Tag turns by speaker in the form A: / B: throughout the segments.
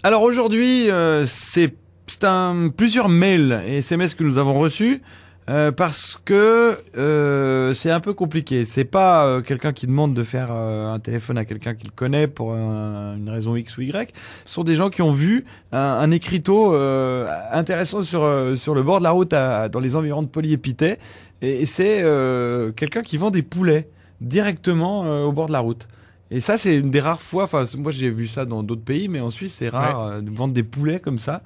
A: Alors aujourd'hui, c'est plusieurs mails et SMS que nous avons reçus parce que c'est un peu compliqué. C'est pas quelqu'un qui demande de faire un téléphone à quelqu'un qu'il connaît pour une raison X ou Y. Ce sont des gens qui ont vu un écriteau intéressant sur le bord de la route dans les environs de Polyépité. Et c'est quelqu'un qui vend des poulets directement au bord de la route. Et ça, c'est une des rares fois, enfin, moi j'ai vu ça dans d'autres pays, mais en Suisse, c'est rare de vendre des poulets comme ça.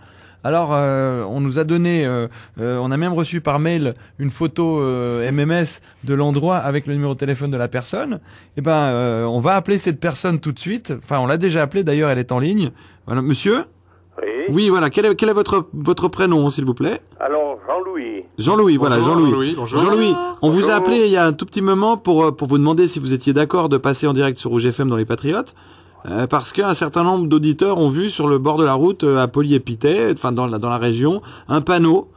A: Alors, on nous a donné, on a même reçu par mail une photo MMS de l'endroit avec le numéro de téléphone de la personne. Eh ben, on va appeler cette personne tout de suite. Enfin, on l'a déjà appelée, d'ailleurs, elle est en ligne. Voilà, monsieur ?
B: Oui.
A: Oui, voilà. Quel est votre prénom, s'il vous plaît ?
B: Alors, Jean-Louis.
A: Jean-Louis, voilà, Jean-Louis.
C: Bonjour.
A: Jean-Louis, on vous a
B: Bonjour.
A: appelé il y a un tout petit moment pour vous demander si vous étiez d'accord de passer en direct sur Rouge FM dans les Patriotes, parce qu'un certain nombre d'auditeurs ont vu sur le bord de la route à Polyépité, enfin dans la région, un panneau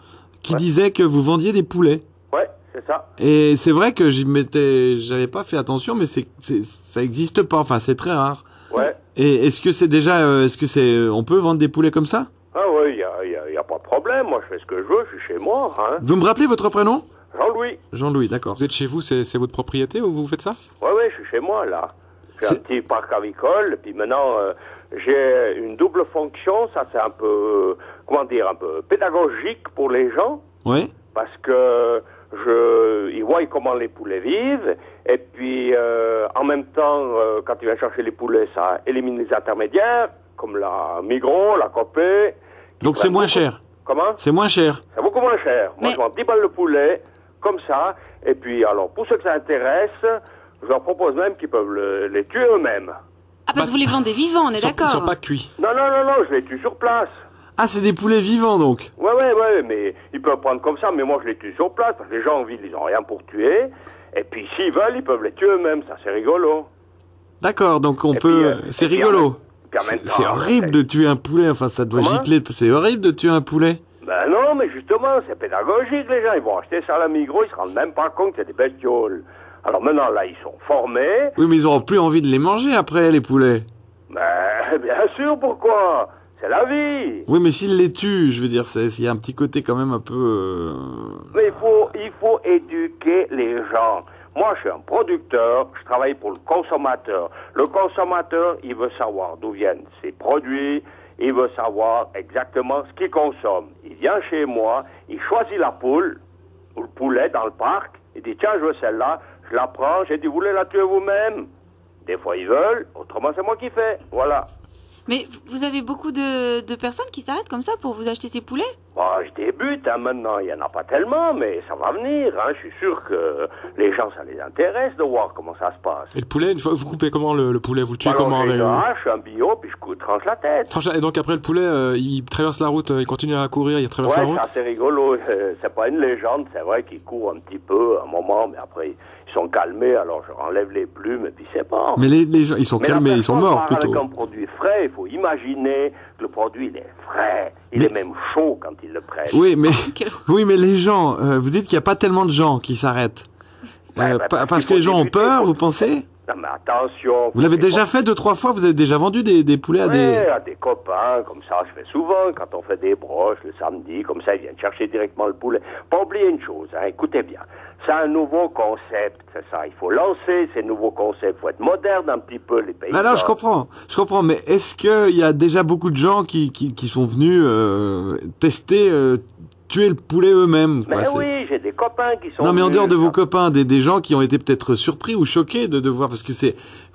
A: qui disait que vous vendiez des poulets.
B: Ouais, c'est ça.
A: Et c'est vrai que j'avais pas fait attention, mais ça existe pas, enfin c'est très rare.
B: Ouais.
A: Et est-ce que on peut vendre des poulets comme ça ?
B: Ah ouais, y a pas de problème. Moi, je fais ce que je veux. Je suis chez moi, hein.
A: Vous me rappelez votre prénom ?
B: Jean-Louis.
A: Jean-Louis, d'accord.
C: Vous êtes chez vous, c'est votre propriété ou vous faites ça?
B: Ouais, je suis chez moi, là. J'ai un petit parc avicole, puis maintenant, j'ai une double fonction. Ça, c'est un peu, un peu pédagogique pour les gens.
A: Oui.
B: Parce que ils voient comment les poulets vivent, et puis en même temps, quand ils viennent chercher les poulets, ça élimine les intermédiaires, comme la Migros, la Copé.
A: Donc c'est moins cher.
B: Comment?
A: C'est moins cher.
B: C'est beaucoup moins cher. Moi, je vends 10 balles le poulet, comme ça, et puis alors, pour ceux que ça intéresse, je leur propose même qu'ils peuvent les tuer eux-mêmes.
D: Ah, parce que vous les vendez vivants, on est d'accord.
C: Ils sont pas cuits.
B: Non, je les tue sur place.
A: Ah, c'est des poulets vivants donc.
B: Ouais, mais ils peuvent prendre comme ça, mais moi je les tue sur place, parce que les gens en ville, ils ont rien pour tuer, et puis s'ils veulent, ils peuvent les tuer eux-mêmes, ça c'est rigolo.
A: D'accord, donc on
B: Et
A: peut...
B: puis,
A: c'est
B: et puis,
A: rigolo.
B: puis en même temps,
A: C'est horrible de tuer un poulet, enfin ça doit
B: Comment
A: gicler. C'est horrible de tuer un poulet.
B: Ben non, mais justement, c'est pédagogique, les gens, ils vont acheter ça à la Migros, ils se rendent même pas compte que c'est des bestioles. Alors maintenant, là, ils sont formés.
A: Oui, mais ils auront plus envie de les manger après, les poulets.
B: Ben, bien sûr, pourquoi? C'est la vie.
A: Oui, mais s'ils les tuent, je veux dire, il y a un petit côté quand même un peu...
B: Mais il faut éduquer les gens. Moi, je suis un producteur, je travaille pour le consommateur. Le consommateur, il veut savoir d'où viennent ses produits, il veut savoir exactement ce qu'il consomme. Il vient chez moi, il choisit la poule, ou le poulet dans le parc, il dit, tiens, je veux celle-là, je la prends, j'ai dit, vous voulez la tuer vous-même? Des fois, ils veulent, autrement, c'est moi qui fais. Voilà.
D: Mais vous avez beaucoup de personnes qui s'arrêtent comme ça pour vous acheter ces poulets?
B: Bon, je débute, maintenant, il n'y en a pas tellement, mais ça va venir, Je suis sûr que les gens, ça les intéresse de voir comment ça se passe.
C: Et le poulet, une fois, vous coupez comment le poulet? Vous le tuez
B: Alors,
C: comment
B: j'ai
C: avec...
B: une hache, un bio, puis je tranche la tête.
C: Et donc après le poulet, il traverse la route, il continue à courir, il traverse la
B: Ouais,
C: route?
B: ça c'est rigolo, c'est pas une légende, c'est vrai qu'il court un petit peu, un moment, mais après, ils sont calmés, alors je renlève les plumes, et puis c'est bon.
A: Mais les gens, ils sont calmés, ils sont morts plutôt.
B: Avec un produit frais, il faut imaginer que le produit, il est frais, il est même chaud quand ils le prennent.
A: Oui, mais les gens, vous dites qu'il n'y a pas tellement de gens qui s'arrêtent. Parce que les gens ont peur, vous pensez?
B: Non, mais attention.
A: Vous l'avez déjà fait 2-3 fois? Vous avez déjà vendu des poulets à
B: des copains, comme ça, je fais souvent, quand on fait des broches le samedi, comme ça, ils viennent chercher directement le poulet. Pas oublier une chose, écoutez bien. C'est un nouveau concept, c'est ça. Il faut lancer ces nouveaux concepts. Il faut être moderne un petit peu, les pays.
A: Alors, je comprends. Mais est-ce qu'il y a déjà beaucoup de gens qui sont venus tester, tuer le poulet eux-mêmes?
B: Mais oui, j'ai des copains qui sont
A: Non, mais en
B: venus,
A: dehors de vos copains, des gens qui ont été peut-être surpris ou choqués de voir, parce que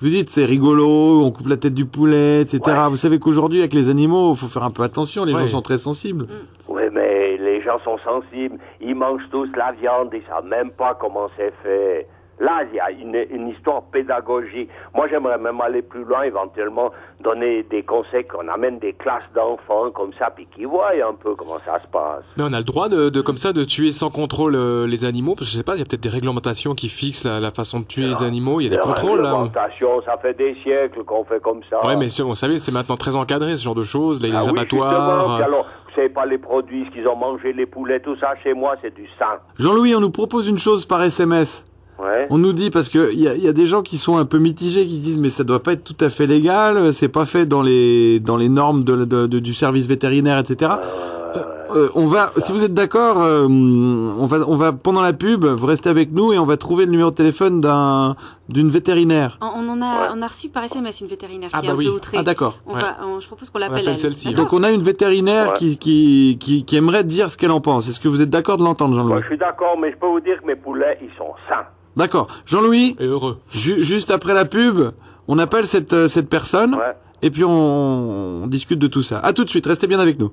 A: vous dites, c'est rigolo, on coupe la tête du poulet, etc.
B: Ouais.
A: Vous savez qu'aujourd'hui, avec les animaux, il faut faire un peu attention, les gens sont très sensibles.
B: Oui, mais les gens sont sensibles. Ils mangent tous la viande, ils savent même pas comment c'est fait. Là, il y a une histoire pédagogique. Moi, j'aimerais même aller plus loin, éventuellement donner des conseils, qu'on amène des classes d'enfants comme ça, puis qu'ils voient un peu comment ça se passe.
C: Mais on a le droit comme ça de tuer sans contrôle les animaux, parce que je sais pas, il y a peut-être des réglementations qui fixent la façon de tuer les animaux. Il y a des contrôles là.
B: Réglementation, ça fait des siècles qu'on fait comme ça.
C: Ouais, mais vous savez, c'est maintenant très encadré ce genre de choses, les
B: Oui,
C: abattoirs.
B: puis alors, vous savez pas les produits, ce qu'ils ont mangé, les poulets, tout ça. Chez moi, c'est du sang.
A: Jean-Louis, on nous propose une chose par SMS.
B: Ouais.
A: On nous dit, parce que il y a des gens qui sont un peu mitigés, qui se disent mais ça doit pas être tout à fait légal, c'est pas fait dans les normes du service vétérinaire, etc. On va, si vous êtes d'accord, on va pendant la pub, vous restez avec nous et on va trouver le numéro de téléphone d'une vétérinaire.
D: On a reçu par SMS une vétérinaire qui est un peu outrée.
A: Ah d'accord.
D: Je propose qu'on l'appelle elle.
C: Celle-ci.
A: Donc on a une vétérinaire qui aimerait dire ce qu'elle en pense. Est-ce que vous êtes d'accord de l'entendre, Jean-Louis?
B: Moi, je suis d'accord, mais je peux vous dire que mes poulets, ils sont sains.
A: D'accord. Jean-Louis,
C: Et heureux.
A: juste après la pub, on appelle cette personne
B: Ouais.
A: et puis on discute de tout ça. À tout de suite, restez bien avec nous.